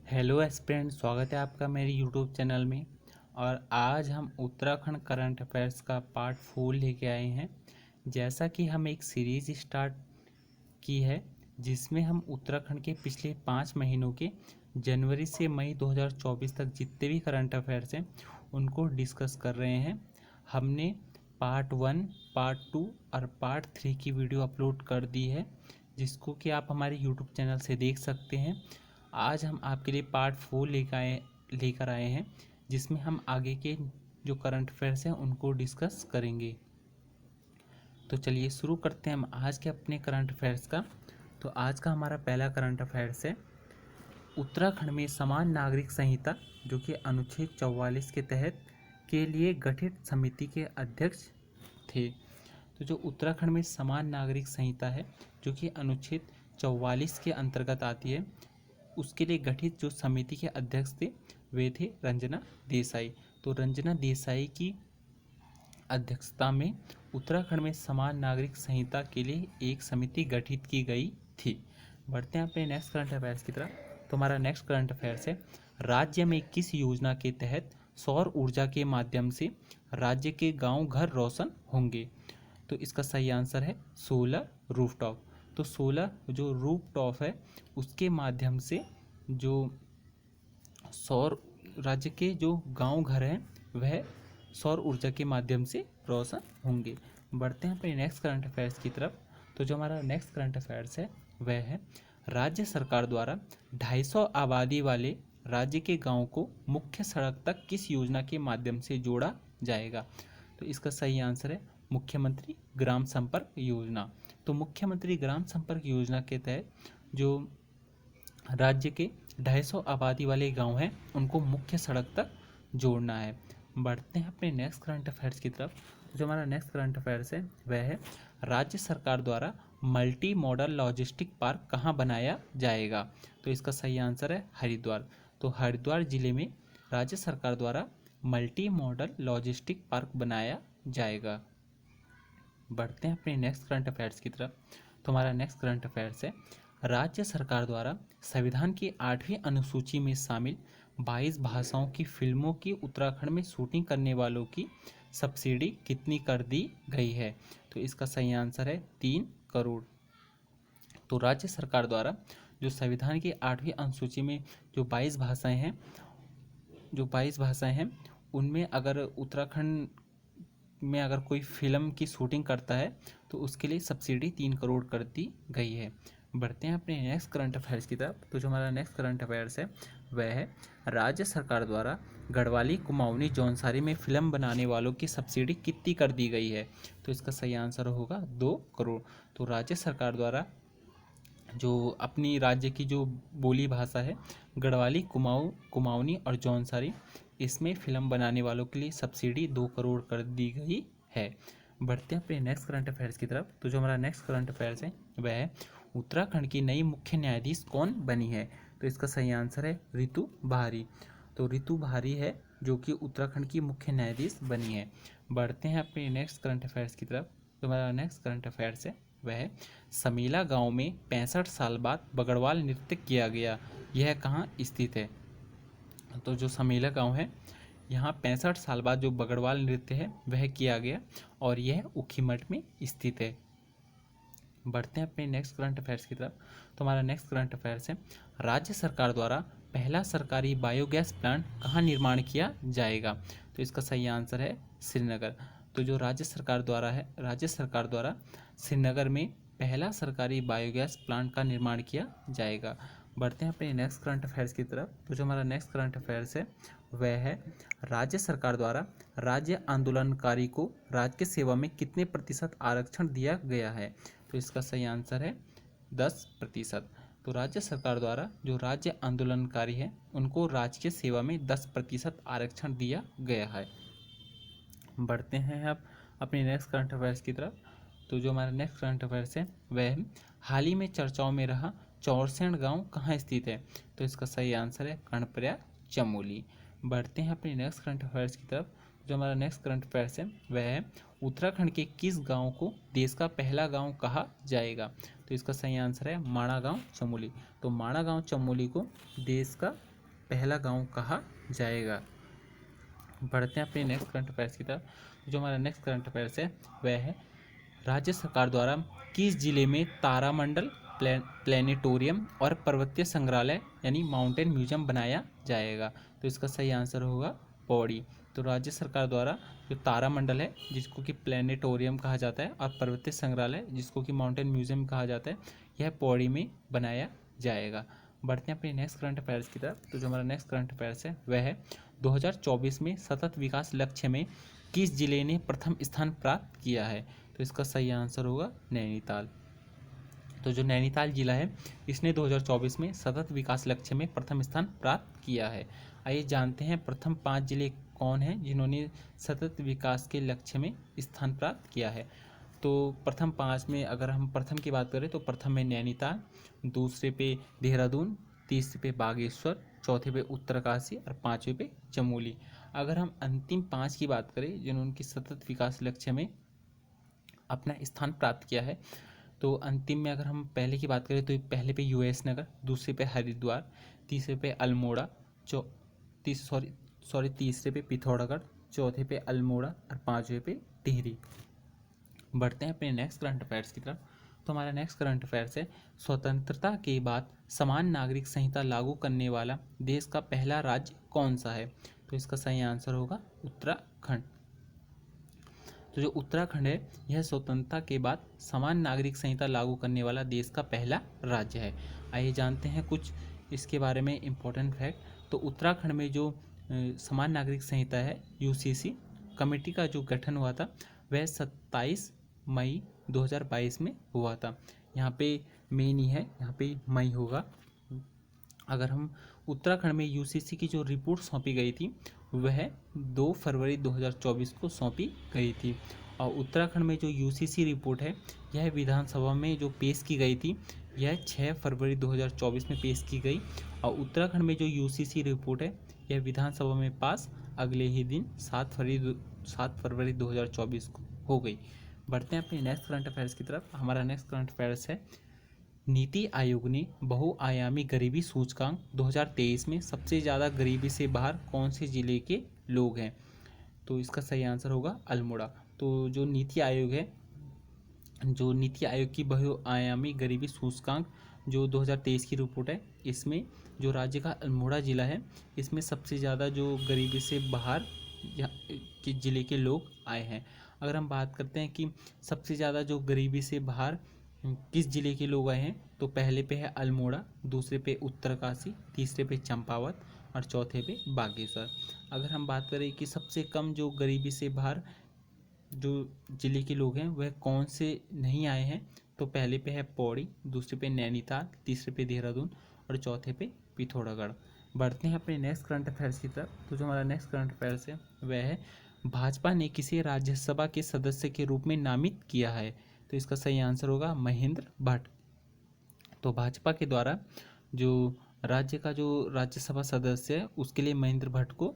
Hello aspirant, स्वागत है आपका मेरे यूट्यूब चैनल में। और आज हम उत्तराखंड करंट अफेयर्स का पार्ट 4 लेके आए हैं। जैसा कि हम एक सीरीज़ स्टार्ट की है जिसमें हम उत्तराखंड के पिछले 5 महीनों के जनवरी से मई 2024 तक जितने भी करंट अफेयर्स हैं उनको डिस्कस कर रहे हैं। हमने पार्ट 1, पार्ट 2 और पार्ट 3 की वीडियो अपलोड कर दी है, जिसको कि आप हमारे यूट्यूब चैनल से देख सकते हैं। आज हम आपके लिए पार्ट 4 लेकर आए हैं, जिसमें हम आगे के जो करंट अफेयर्स हैं उनको डिस्कस करेंगे। तो चलिए शुरू करते हैं हम आज के अपने करंट अफेयर्स का। तो आज का हमारा पहला करंट अफेयर्स है, उत्तराखंड में समान नागरिक संहिता जो कि अनुच्छेद 44 के तहत के लिए गठित समिति के अध्यक्ष थे। तो जो उत्तराखंड में समान नागरिक संहिता है जो कि अनुच्छेद 44 के अंतर्गत आती है, उसके लिए गठित जो समिति के अध्यक्ष थे वे थे रंजना देसाई। तो रंजना देसाई की अध्यक्षता में उत्तराखंड में समान नागरिक संहिता के लिए एक समिति गठित की गई थी। बढ़ते हैं अपने नेक्स्ट करंट अफेयर्स की तरफ। तो हमारा नेक्स्ट करंट अफेयर्स है, राज्य में किस योजना के तहत सौर ऊर्जा के माध्यम से राज्य के गांव घर रोशन होंगे? तो इसका सही आंसर है सोलर रूफटॉप। तो सोलर जो रूफटॉप है उसके माध्यम से जो सौर राज्य के जो गांव घर हैं वह सौर ऊर्जा के माध्यम से रोशन होंगे। बढ़ते हैं अपने नेक्स्ट करंट अफेयर्स की तरफ। तो जो हमारा नेक्स्ट करंट अफेयर्स है वह है, राज्य सरकार द्वारा 250 आबादी वाले राज्य के गांव को मुख्य सड़क तक किस योजना के माध्यम से जोड़ा जाएगा? तो इसका सही आंसर है मुख्यमंत्री ग्राम संपर्क योजना। तो मुख्यमंत्री ग्राम संपर्क योजना के तहत जो राज्य के 250 आबादी वाले गांव हैं उनको मुख्य सड़क तक जोड़ना है। बढ़ते हैं अपने नेक्स्ट करंट अफेयर्स की तरफ। जो हमारा नेक्स्ट करंट अफेयर्स है वह है, राज्य सरकार द्वारा मल्टी मॉडल लॉजिस्टिक पार्क कहाँ बनाया जाएगा? तो इसका सही आंसर है हरिद्वार। तो हरिद्वार जिले में राज्य सरकार द्वारा मल्टी मॉडल लॉजिस्टिक पार्क बनाया जाएगा। बढ़ते हैं अपने नेक्स्ट करंट अफेयर्स की तरफ। तो हमारा नेक्स्ट करंट अफेयर्स है, राज्य सरकार द्वारा संविधान की 8वीं अनुसूची में शामिल 22 भाषाओं की फिल्मों की उत्तराखंड में शूटिंग करने वालों की सब्सिडी कितनी कर दी गई है? तो इसका सही आंसर है 3 करोड़। तो राज्य सरकार द्वारा जो संविधान की 8वीं अनुसूची में जो 22 भाषाएं हैं उनमें अगर उत्तराखंड में अगर कोई फिल्म की शूटिंग करता है तो उसके लिए सब्सिडी 3 करोड़ कर दी गई है। बढ़ते हैं अपने नेक्स्ट करंट अफेयर्स की तरफ। तो जो हमारा नेक्स्ट करंट अफेयर्स है वह है, राज्य सरकार द्वारा गढ़वाली कुमाऊनी जौनसारी में फिल्म बनाने वालों की सब्सिडी कितनी कर दी गई है? तो इसका सही आंसर होगा 2 करोड़। तो राज्य सरकार द्वारा जो अपनी राज्य की जो बोली भाषा है गढ़वाली, कुमाऊनी और जौनसारी, इसमें फिल्म बनाने वालों के लिए सब्सिडी 2 करोड़ कर दी गई है। बढ़ते हैं अपने नेक्स्ट करंट अफेयर्स की तरफ। तो जो हमारा नेक्स्ट करंट अफेयर्स है वह है, उत्तराखंड की नई मुख्य न्यायाधीश कौन बनी है? तो इसका सही आंसर है रितु बहारी। तो रितु बहारी है जो कि उत्तराखंड की मुख्य न्यायाधीश बनी है। बढ़ते हैं अपने नेक्स्ट करंट अफेयर्स की तरफ। तो हमारा नेक्स्ट करंट अफेयर्स है वह है, समीला गांव में 65 साल बाद बगड़वाल नृत्य किया गया, यह कहाँ स्थित है? तो जो समीला गांव है यहाँ 65 साल बाद जो बगड़वाल नृत्य है वह किया गया और यह ऊखीमठ में स्थित है। बढ़ते हैं अपने नेक्स्ट करंट अफेयर्स की तरफ। तो हमारा नेक्स्ट करंट अफेयर्स है, राज्य सरकार द्वारा पहला सरकारी बायोगैस प्लांट कहाँ निर्माण किया जाएगा? तो इसका सही आंसर है श्रीनगर। तो जो राज्य सरकार द्वारा श्रीनगर में पहला सरकारी बायोगैस प्लांट का निर्माण किया जाएगा। बढ़ते हैं अपने नेक्स्ट करंट अफेयर्स की तरफ। तो जो हमारा नेक्स्ट करंट अफेयर्स है वह है, राज्य सरकार द्वारा राज्य आंदोलनकारी को राजकीय सेवा में कितने प्रतिशत आरक्षण दिया गया है? तो इसका सही आंसर है 10%। तो राज्य सरकार द्वारा जो राज्य आंदोलनकारी है उनको राजकीय सेवा में 10% आरक्षण दिया गया है। बढ़ते हैं अब अपने नेक्स्ट करंट अफेयर्स की तरफ। तो जो हमारा नेक्स्ट करंट अफेयर्स है वह हाल ही में चर्चाओं में रहा चौरसेन गांव कहाँ स्थित है? तो इसका सही आंसर है कर्णप्रयाग चमोली। बढ़ते हैं अपने नेक्स्ट करंट अफेयर्स की तरफ। जो हमारा नेक्स्ट करंट अफेयर्स है वह है, उत्तराखंड के किस गांव को देश का पहला गांव कहा जाएगा? तो इसका सही आंसर है माणा गांव चमोली। तो माणा गांव चमोली को देश का पहला गांव कहा जाएगा। बढ़ते हैं अपने नेक्स्ट करंट अफेयर्स की तरफ। जो हमारा नेक्स्ट करंट अफेयर्स है वह है राज्य सरकार द्वारा किस जिले में तारामंडल प्लेनेटोरियम और पर्वतीय संग्रहालय यानी माउंटेन म्यूजियम बनाया जाएगा। तो इसका सही आंसर होगा पौड़ी। तो राज्य सरकार द्वारा जो तारामंडल है जिसको कि प्लेनेटोरियम कहा जाता है और पर्वतीय संग्रहालय जिसको कि माउंटेन म्यूजियम कहा जाता है, यह पौड़ी में बनाया जाएगा। बढ़ते हैं अपने नेक्स्ट करंट अफेयर्स की तरफ। तो जो हमारा नेक्स्ट करंट अफेयर्स है वह है 2024 में सतत विकास लक्ष्य में किस जिले ने प्रथम स्थान प्राप्त किया है। तो इसका सही आंसर होगा नैनीताल। तो जो नैनीताल जिला है इसने 2024 में सतत विकास लक्ष्य में प्रथम स्थान प्राप्त किया है। आइए जानते हैं प्रथम 5 जिले कौन हैं जिन्होंने सतत विकास के लक्ष्य में स्थान प्राप्त किया है। तो प्रथम 5 में अगर हम प्रथम की बात करें तो प्रथम में नैनीताल, दूसरे पे देहरादून, तीसरे पे बागेश्वर, चौथे पे उत्तरकाशी और पाँचवें पे चमोली। अगर हम अंतिम 5 की बात करें जिन्होंने की सतत विकास लक्ष्य में अपना स्थान प्राप्त किया है, तो अंतिम में अगर हम पहले की बात करें तो पहले पे यूएस नगर, दूसरे पे हरिद्वार, तीसरे पे अल्मोड़ा, तीसरे पे पिथौरागढ़, चौथे पे अल्मोड़ा और पाँचवें पे टिहरी। बढ़ते हैं अपने नेक्स्ट करंट अफेयर्स की तरफ। तो हमारा नेक्स्ट करंट अफेयर्स है स्वतंत्रता के बाद समान नागरिक संहिता लागू करने वाला देश का पहला राज्य कौन सा है। तो इसका सही आंसर होगा उत्तराखंड। तो जो उत्तराखंड है यह स्वतंत्रता के बाद समान नागरिक संहिता लागू करने वाला देश का पहला राज्य है। आइए जानते हैं कुछ इसके बारे में इम्पोर्टेंट फैक्ट। तो उत्तराखंड में जो समान नागरिक संहिता है यूसीसी कमेटी का जो गठन हुआ था वह 27 मई 2022 में हुआ था। यहाँ पे मई नहीं है, यहाँ पे मई होगा। अगर हम उत्तराखंड में यूसीसी की जो रिपोर्ट सौंपी गई थी वह 2 फरवरी 2024 को सौंपी गई थी। और उत्तराखंड में जो यूसीसी रिपोर्ट है यह विधानसभा में जो पेश की गई थी यह 6 फरवरी 2024 में पेश की गई। और उत्तराखंड में जो यूसीसी रिपोर्ट है यह विधानसभा में पास अगले ही दिन 7 फरवरी 2024 को हो गई। बढ़ते हैं अपने नेक्स्ट करंट अफेयर्स की तरफ। हमारा नेक्स्ट करंट अफेयर्स है नीति आयोग ने बहुआयामी गरीबी सूचकांक 2023 में सबसे ज़्यादा गरीबी से बाहर कौन से ज़िले के लोग हैं। तो इसका सही आंसर होगा अल्मोड़ा। तो जो नीति आयोग है, जो नीति आयोग की बहुआयामी गरीबी सूचकांक जो 2023 की रिपोर्ट है, इसमें जो राज्य का अल्मोड़ा ज़िला है इसमें सबसे ज़्यादा जो गरीबी से बाहर के ज़िले के लोग आए हैं। अगर हम बात करते हैं कि सबसे ज़्यादा जो गरीबी से बाहर किस ज़िले के लोग आए हैं, तो पहले पे है अल्मोड़ा, दूसरे पे उत्तरकाशी, तीसरे पे चंपावत और चौथे पे बागेश्वर। अगर हम बात करें कि सबसे कम जो गरीबी से बाहर जो ज़िले के लोग हैं वह कौन से नहीं आए हैं, तो पहले पे है पौड़ी, दूसरे पे नैनीताल, तीसरे पे देहरादून और चौथे पे पिथौरागढ़। बढ़ते हैं अपने नेक्स्ट करंट अफेयर्स की तरफ। तो जो हमारा नेक्स्ट करंट अफेयर्स है वह है भाजपा ने किसे राज्यसभा के सदस्य के रूप में नामित किया है। तो इसका सही आंसर होगा महेंद्र भट्ट। तो भाजपा के द्वारा जो राज्य का जो राज्यसभा सदस्य है उसके लिए महेंद्र भट्ट को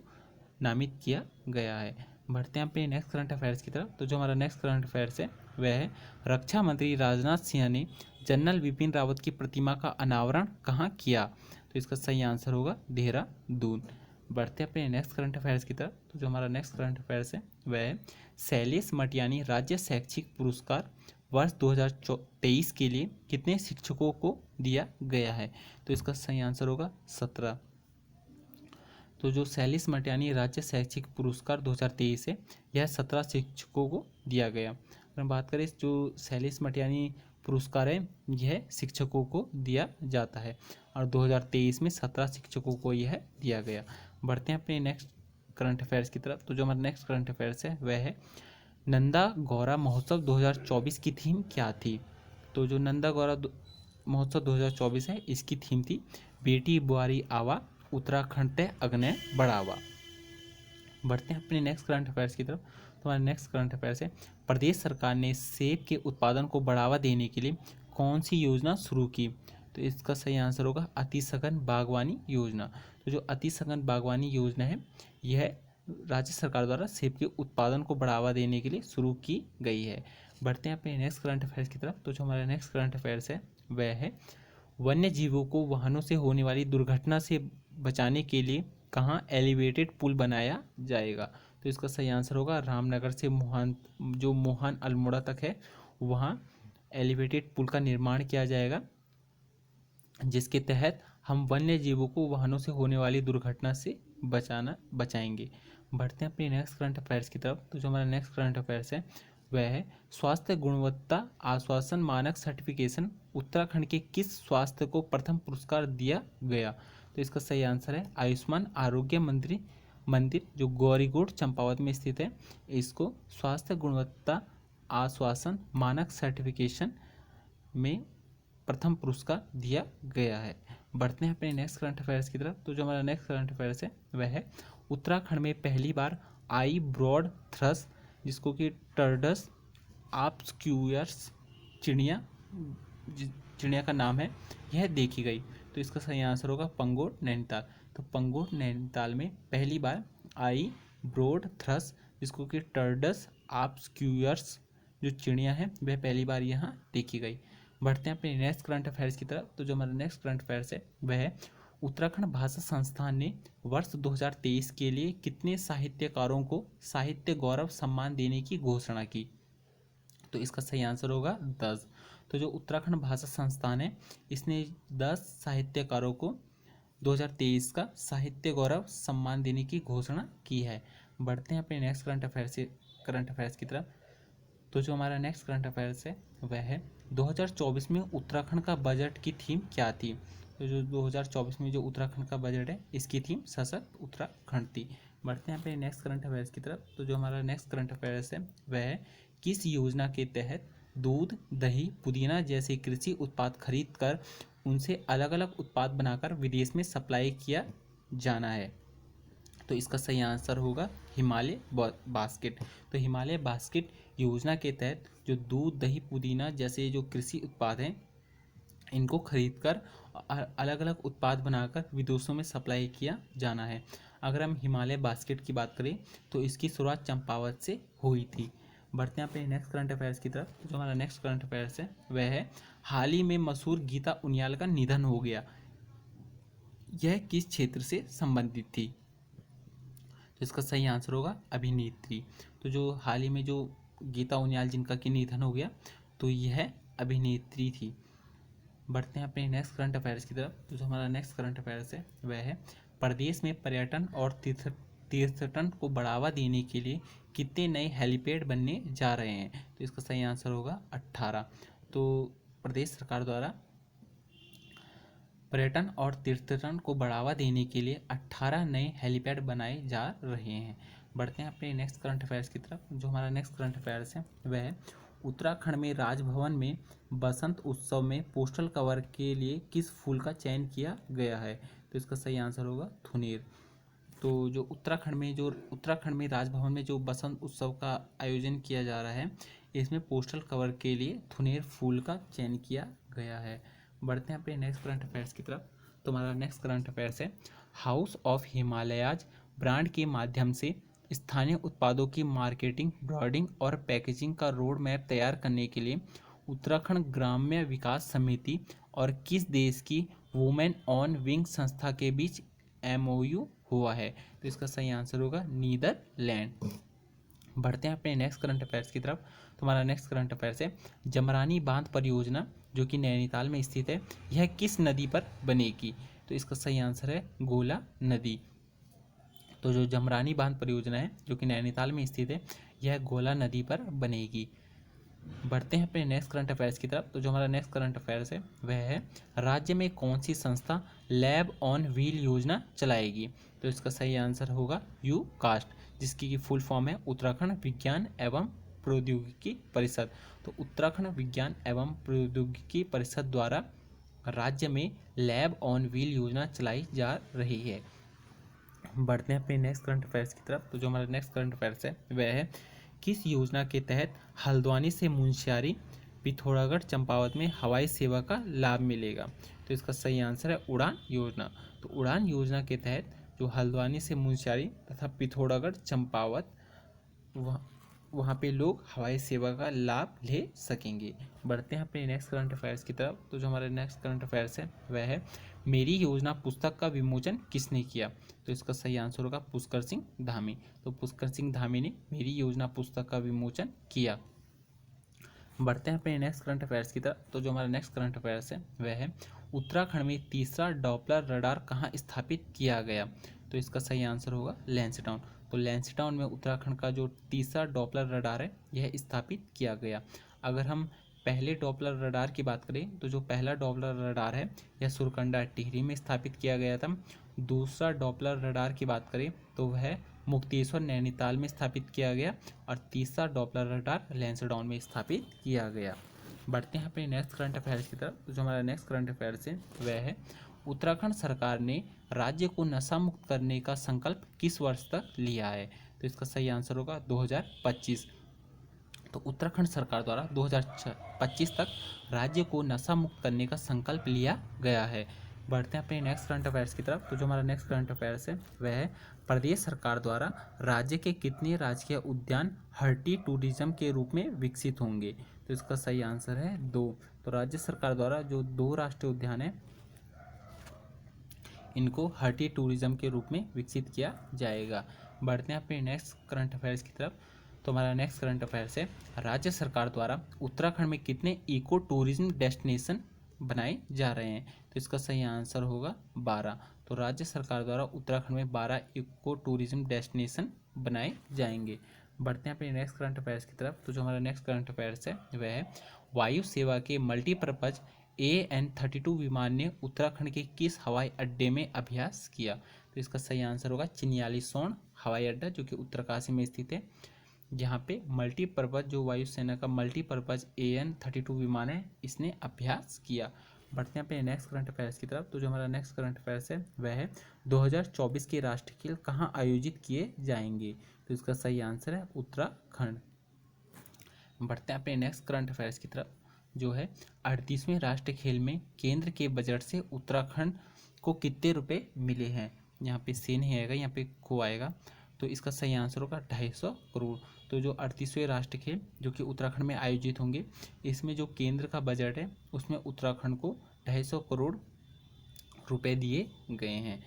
नामित किया गया है। बढ़ते हैं अपने नेक्स्ट करंट अफेयर्स की तरफ। तो जो हमारा नेक्स्ट करंट अफेयर्स है वह है रक्षा मंत्री राजनाथ सिंह ने जनरल विपिन रावत की प्रतिमा का अनावरण कहाँ किया। तो इसका सही आंसर होगा देहरादून। बढ़ते हैं अपने नेक्स्ट करंट अफेयर्स की तरफ। तो जो हमारा नेक्स्ट करंट अफेयर्स है वह है शैलेश मटियानी राज्य शैक्षिक पुरस्कार वर्ष 2023 के लिए कितने शिक्षकों को दिया गया है। तो इसका सही आंसर होगा 17। तो जो शैलेश मटियानी राज्य शैक्षिक पुरस्कार 2023 है यह 17 शिक्षकों को दिया गया। अगर हम बात करें जो शैलेश मटियानी पुरस्कार है यह शिक्षकों को दिया जाता है और 2023 में 17 शिक्षकों को यह दिया गया। बढ़ते हैं अपने नेक्स्ट करंट अफेयर्स की तरफ। तो जो हमारा नेक्स्ट करंट अफेयर्स है वह है नंदा गौरा महोत्सव 2024 की थीम क्या थी। तो जो नंदा गौरा महोत्सव 2024 है इसकी थीम थी बेटी बुआरी आवा उत्तराखंड ते अग्नय बढ़ावा। बढ़ते हैं अपने नेक्स्ट करंट अफेयर्स की तरफ। तो हमारा नेक्स्ट करंट अफेयर्स है प्रदेश सरकार ने सेब के उत्पादन को बढ़ावा देने के लिए कौन सी योजना शुरू की। तो इसका सही आंसर होगा अतिसघन बागवानी योजना। तो जो अतिसघन बागवानी योजना है यह राज्य सरकार द्वारा सेब के उत्पादन को बढ़ावा देने के लिए शुरू की गई है। बढ़ते हैं अपने नेक्स्ट करंट अफेयर्स की तरफ। तो जो हमारा नेक्स्ट करंट अफेयर्स है वह है वन्य जीवों को वाहनों से होने वाली दुर्घटना से बचाने के लिए कहाँ एलिवेटेड पुल बनाया जाएगा? तो इसका सही आंसर होगा रामनगर से मोहन अल्मोड़ा तक है, वहाँ एलिवेटेड पुल का निर्माण किया जाएगा, जिसके तहत हम वन्य जीवों को वाहनों से होने वाली दुर्घटना से बचाएंगे। बढ़ते हैं अपने नेक्स्ट करंट अफेयर्स की तरफ। तो जो हमारा नेक्स्ट करंट अफेयर्स है वह है स्वास्थ्य गुणवत्ता आश्वासन मानक सर्टिफिकेशन उत्तराखंड के किस स्वास्थ्य को प्रथम पुरस्कार दिया गया? तो इसका सही आंसर है आयुष्मान आरोग्य मंदिर जो गौरीगोड चंपावत में स्थित है, इसको स्वास्थ्य गुणवत्ता आश्वासन मानक सर्टिफिकेशन में प्रथम पुरस्कार दिया गया है। बढ़ते हैं अपने नेक्स्ट करंट अफेयर्स की तरफ। तो जो हमारा नेक्स्ट करंट अफेयर्स है वह है उत्तराखंड में पहली बार आई ब्रॉड थ्रस जिसको कि टर्डस ऑब्स्क्यूरस चिड़िया का नाम है, यह देखी गई। तो इसका सही आंसर होगा पंगोर नैनीताल। तो पंगोर नैनीताल में पहली बार आई ब्रॉड थ्रस जिसको कि टर्डस ऑब्स्क्यूरस जो चिड़िया है वह पहली बार यहाँ देखी गई। बढ़ते हैं अपने नेक्स्ट करंट अफेयर्स की तरफ। तो जो हमारा नेक्स्ट करंट अफेयर्स है वह है उत्तराखंड भाषा संस्थान ने वर्ष 2023 के लिए कितने साहित्यकारों को साहित्य गौरव सम्मान देने की घोषणा की? तो इसका सही आंसर होगा 10। तो जो उत्तराखंड भाषा संस्थान है इसने 10 साहित्यकारों को 2023 का साहित्य गौरव सम्मान देने की घोषणा की है। बढ़ते हैं अपने नेक्स्ट करंट अफेयर्स की तरफ। तो जो हमारा नेक्स्ट करंट अफेयर्स है वह है 2024 में उत्तराखंड का बजट की थीम क्या थी? तो जो 2024 में जो उत्तराखंड का बजट है इसकी थीम सशक्त उत्तराखंड थी। बढ़ते हैं अपने नेक्स्ट करंट अफेयर्स की तरफ। तो जो हमारा नेक्स्ट करंट अफेयर्स है वह है किस योजना के तहत दूध दही पुदीना जैसे कृषि उत्पाद खरीद कर उनसे अलग अलग उत्पाद बनाकर विदेश में सप्लाई किया जाना है? तो इसका सही आंसर होगा हिमालय बास्केट। तो हिमालय बास्केट योजना के तहत जो दूध दही पुदीना जैसे जो कृषि उत्पाद हैं इनको खरीदकर अलग अलग उत्पाद बनाकर विदेशों में सप्लाई किया जाना है। अगर हम हिमालय बास्केट की बात करें तो इसकी शुरुआत चंपावत से हुई थी। बढ़ते हैं अपने नेक्स्ट करंट अफेयर्स की तरफ। जो हमारा नेक्स्ट करंट अफेयर्स है वह है हाल ही में मशहूर गीता उनियाल का निधन हो गया, यह किस क्षेत्र से संबंधित थी? तो इसका सही आंसर होगा अभिनेत्री। तो जो हाल ही में जो गीता उनियाल जिनका कि निधन हो गया तो यह अभिनेत्री थी। बढ़ते हैं अपने नेक्स्ट करंट अफेयर्स की तरफ। तो जो हमारा नेक्स्ट करंट अफेयर्स है वह है प्रदेश में पर्यटन और तीर्थटन को बढ़ावा देने के लिए कितने नए हेलीपैड बनने जा रहे हैं? तो इसका सही आंसर होगा 18। तो प्रदेश सरकार द्वारा पर्यटन और तीर्थटन को बढ़ावा देने के लिए 18 नए हेलीपैड बनाए जा रहे हैं। बढ़ते हैं अपने नेक्स्ट करंट अफेयर्स की तरफ। जो हमारा नेक्स्ट करंट अफेयर्स है वह है उत्तराखंड में राजभवन में बसंत उत्सव में पोस्टल कवर के लिए किस फूल का चयन किया गया है? तो इसका सही आंसर होगा थुनेर। तो जो उत्तराखंड में राजभवन में जो बसंत उत्सव का आयोजन किया जा रहा है इसमें पोस्टल कवर के लिए थुनेर फूल का चयन किया गया है। बढ़ते हैं अपने नेक्स्ट करंट अफेयर्स की तरफ। तो हमारा नेक्स्ट करंट अफेयर्स है हाउस ऑफ हिमालयाज ब्रांड के माध्यम से स्थानीय उत्पादों की मार्केटिंग ब्रांडिंग और पैकेजिंग का रोड मैप तैयार करने के लिए उत्तराखंड ग्राम्य विकास समिति और किस देश की वुमेन ऑन विंग संस्था के बीच MOU हुआ है? तो इसका सही आंसर होगा नीदरलैंड। बढ़ते हैं अपने नेक्स्ट करंट अफेयर्स की तरफ। तो हमारा नेक्स्ट करंट अफेयर्स है जमरानी बांध परियोजना जो कि नैनीताल में स्थित है यह किस नदी पर बनेगी? तो इसका सही आंसर है गोला नदी। तो जो जमरानी बांध परियोजना है जो कि नैनीताल में स्थित है यह गोला नदी पर बनेगी। बढ़ते हैं अपने नेक्स्ट करंट अफेयर्स की तरफ। तो जो हमारा नेक्स्ट करंट अफेयर्स है वह है राज्य में कौन सी संस्था लैब ऑन व्हील योजना चलाएगी? तो इसका सही आंसर होगा यूकास्ट जिसकी की फुल फॉर्म है उत्तराखंड विज्ञान एवं प्रौद्योगिकी परिषद। तो उत्तराखंड विज्ञान एवं प्रौद्योगिकी परिषद द्वारा राज्य में लैब ऑन व्हील योजना चलाई जा रही है। बढ़ते हैं अपने नेक्स्ट करंट अफेयर्स की तरफ। तो जो हमारा नेक्स्ट करंट अफेयर्स है वह है किस योजना के तहत हल्द्वानी से मुंशियारी पिथौरागढ़ चंपावत में हवाई सेवा का लाभ मिलेगा? तो इसका सही आंसर है उड़ान योजना। तो उड़ान योजना के तहत जो हल्द्वानी से मुंशियारी तथा पिथौरागढ़ चंपावत वहाँ पे लोग हवाई सेवा का लाभ ले सकेंगे। बढ़ते हैं अपने नेक्स्ट करंट अफेयर्स की तरफ। तो जो हमारे नेक्स्ट करंट अफेयर्स है वह है मेरी योजना पुस्तक का विमोचन किसने किया। तो इसका सही आंसर होगा पुष्कर सिंह धामी। तो पुष्कर सिंह धामी ने मेरी योजना पुस्तक का विमोचन किया। बढ़ते हैं अपने नेक्स्ट करंट अफेयर्स की तरफ। तो जो हमारा नेक्स्ट करंट अफेयर्स है वह है उत्तराखंड में तीसरा डॉपलर रडार कहाँ स्थापित किया गया। तो इसका सही आंसर होगा लैंसडाउन। तो लैंसडाउन में उत्तराखंड का जो तीसरा डॉपलर रडार है यह स्थापित किया गया। अगर हम पहले डॉपलर रडार की बात करें तो जो पहला डॉपलर रडार है यह सुरकंडा टिहरी में स्थापित किया गया था। दूसरा डॉपलर रडार की बात करें तो वह मुक्तेश्वर नैनीताल में स्थापित किया गया और तीसरा डॉपलर रडार लैंसडाउन में स्थापित किया गया। बढ़ते हैं अपने नेक्स्ट करंट अफेयर्स की तरफ। तो जो हमारा नेक्स्ट करंट अफेयर्स है वह है उत्तराखंड सरकार ने राज्य को नशा मुक्त करने का संकल्प किस वर्ष तक लिया है। तो इसका सही आंसर होगा 2025। तो उत्तराखंड सरकार द्वारा 2025 तक राज्य को नशा मुक्त करने का संकल्प लिया गया है। बढ़ते हैं अपने नेक्स्ट करंट अफेयर्स की तरफ। तो जो हमारा नेक्स्ट करंट अफेयर्स है वह है प्रदेश सरकार द्वारा राज्य के कितने राजकीय उद्यान हर्टी टूरिज्म के रूप में विकसित होंगे। तो इसका सही आंसर है 2। तो राज्य सरकार द्वारा जो 2 राष्ट्रीय उद्यान है इनको हर्टी टूरिज्म के रूप में विकसित किया जाएगा। बढ़ते हैं अपने नेक्स्ट करंट अफेयर्स की तरफ। तो हमारा नेक्स्ट करंट अफेयर्स है राज्य सरकार द्वारा उत्तराखंड में कितने इको टूरिज्म डेस्टिनेशन बनाए जा रहे हैं। तो इसका सही आंसर होगा 12। तो राज्य सरकार द्वारा उत्तराखंड में 12 इको टूरिज्म डेस्टिनेशन बनाए जाएंगे। बढ़ते हैं अपने नेक्स्ट करंट अफेयर्स की तरफ। तो जो हमारा नेक्स्ट करंट अफेयर्स है वह है वायु सेवा के मल्टीपर्पज AN-32 विमान ने उत्तराखंड के किस हवाई अड्डे में अभ्यास किया। तो इसका सही आंसर होगा चिन्यालीसों हवाई अड्डा जो कि उत्तरकाशी में स्थित है, जहाँ पे मल्टीपर्पज जो वायुसेना का मल्टीपर्पज AN-32 विमान है इसने अभ्यास किया। बढ़ते हैं अपने नेक्स्ट करंट अफेयर्स की तरफ। तो जो हमारा नेक्स्ट करंट अफेयर्स है वह है 2024 के राष्ट्रीय खेल कहाँ आयोजित किए जाएंगे। तो इसका सही आंसर है उत्तराखंड। बढ़ते हैं अपने नेक्स्ट करंट अफेयर्स की तरफ जो है 38वें राष्ट्रीय खेल में केंद्र के बजट से उत्तराखंड को कितने रुपए मिले हैं। यहाँ पे से नहीं आएगा, यहाँ पे को आएगा। तो इसका सही आंसर होगा 250 करोड़। तो जो 38वें राष्ट्रीय खेल जो कि उत्तराखंड में आयोजित होंगे इसमें जो केंद्र का बजट है उसमें उत्तराखंड को 250 करोड़ रुपए दिए गए हैं।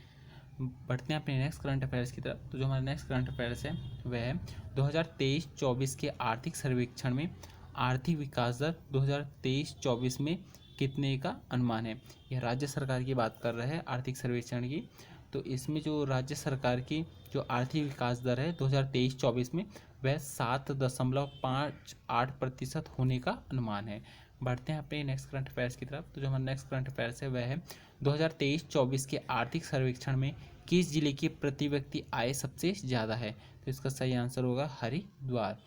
बढ़ते हैं अपने नेक्स्ट करंट अफेयर्स की तरफ। तो जो हमारा नेक्स्ट करंट अफेयर्स है वह है 2023-24 के आर्थिक सर्वेक्षण में आर्थिक विकास दर 2023-24 में कितने का अनुमान है। यह राज्य सरकार की बात कर रहा है आर्थिक सर्वेक्षण की। तो इसमें जो राज्य सरकार की जो आर्थिक विकास दर है 2023-24 में वह 7.58% होने का अनुमान है। बढ़ते हैं अपने नेक्स्ट करंट अफेयर्स की तरफ। तो जो हमारा नेक्स्ट करंट अफेयर्स है वह है 2023-24 के आर्थिक सर्वेक्षण में किस जिले की प्रति व्यक्ति आय सबसे ज़्यादा है। तो इसका सही आंसर होगा हरिद्वार।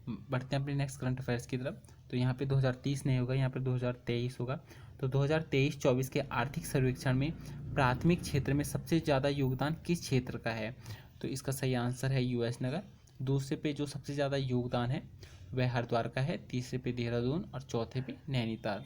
बढ़ते हैं अपने नेक्स्ट करंट अफेयर्स की तरफ। तो यहाँ पे 2030 नहीं होगा, यहाँ पे 2023 होगा। तो 2023-24 के आर्थिक सर्वेक्षण में प्राथमिक क्षेत्र में सबसे ज़्यादा योगदान किस क्षेत्र का है। तो इसका सही आंसर है US नगर। दूसरे पे जो सबसे ज़्यादा योगदान है वह हरिद्वार का है, तीसरे पे देहरादून और चौथे पे नैनीताल।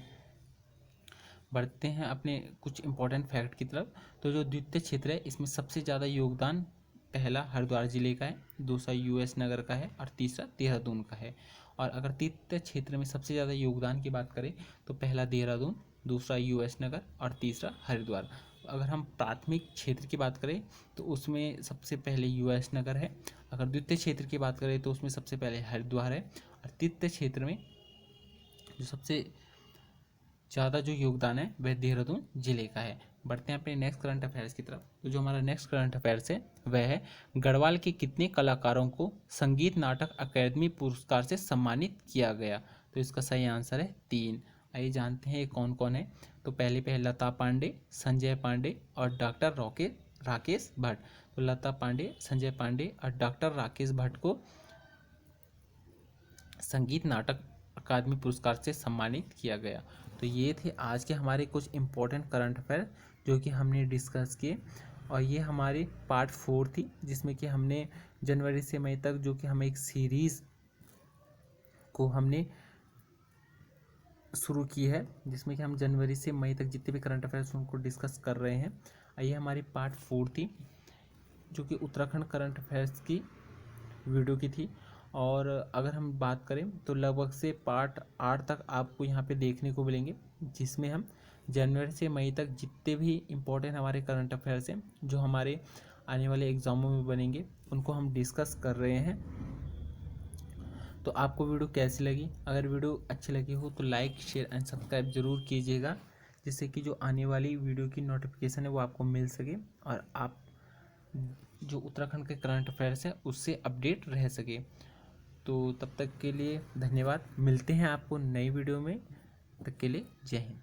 बढ़ते हैं अपने कुछ इंपॉर्टेंट फैक्ट की तरफ। तो जो द्वितीय क्षेत्र है इसमें सबसे ज़्यादा योगदान पहला हरिद्वार जिले का है, दूसरा US नगर का है और तीसरा देहरादून का है। और अगर तृतीय क्षेत्र में सबसे ज़्यादा योगदान की बात करें तो पहला देहरादून, दूसरा US नगर और तीसरा हरिद्वार। अगर हम प्राथमिक क्षेत्र की बात करें तो उसमें सबसे पहले US नगर है। अगर द्वितीय क्षेत्र की बात करें तो उसमें सबसे पहले हरिद्वार है और तृतीय क्षेत्र में जो सबसे ज़्यादा जो योगदान है वह देहरादून जिले का है। बढ़ते हैं अपने नेक्स्ट करंट अफेयर्स की तरफ। तो जो हमारा नेक्स्ट करंट अफेयर्स है वह है गढ़वाल के कितने कलाकारों को संगीत नाटक अकादमी पुरस्कार से सम्मानित किया गया। तो इसका सही आंसर है 3। आइए जानते हैं ये कौन कौन है। तो पहले पे है लता पांडे, संजय पांडे और डॉक्टर राकेश भट्ट। तो लता पांडे, संजय पांडे और डॉक्टर राकेश भट्ट को संगीत नाटक अकादमी पुरस्कार से सम्मानित किया गया। तो ये थे आज के हमारे कुछ इम्पोर्टेंट करंट अफेयर जो कि हमने डिस्कस किए। और ये हमारी पार्ट 4 थी जिसमें कि हमने जनवरी से मई तक जो कि हम एक सीरीज़ को हमने शुरू की है जिसमें कि हम जनवरी से मई तक जितने भी करंट अफेयर्स उनको डिस्कस कर रहे हैं। ये हमारी पार्ट 4 थी जो कि उत्तराखंड करंट अफेयर्स की वीडियो की थी। और अगर हम बात करें तो लगभग से पार्ट 8 तक आपको यहाँ पे देखने को मिलेंगे, जिसमें हम जनवरी से मई तक जितने भी इम्पोर्टेंट हमारे करंट अफेयर्स हैं जो हमारे आने वाले एग्ज़ामों में बनेंगे उनको हम डिस्कस कर रहे हैं। तो आपको वीडियो कैसी लगी? अगर वीडियो अच्छी लगी हो तो लाइक शेयर एंड सब्सक्राइब ज़रूर कीजिएगा, जिससे कि जो आने वाली वीडियो की नोटिफिकेशन है वो आपको मिल सके और आप जो उत्तराखंड के करंट अफेयर्स है उससे अपडेट रह सके। तो तब तक के लिए धन्यवाद, मिलते हैं आपको नई वीडियो में, तब तक के लिए जय हिंद।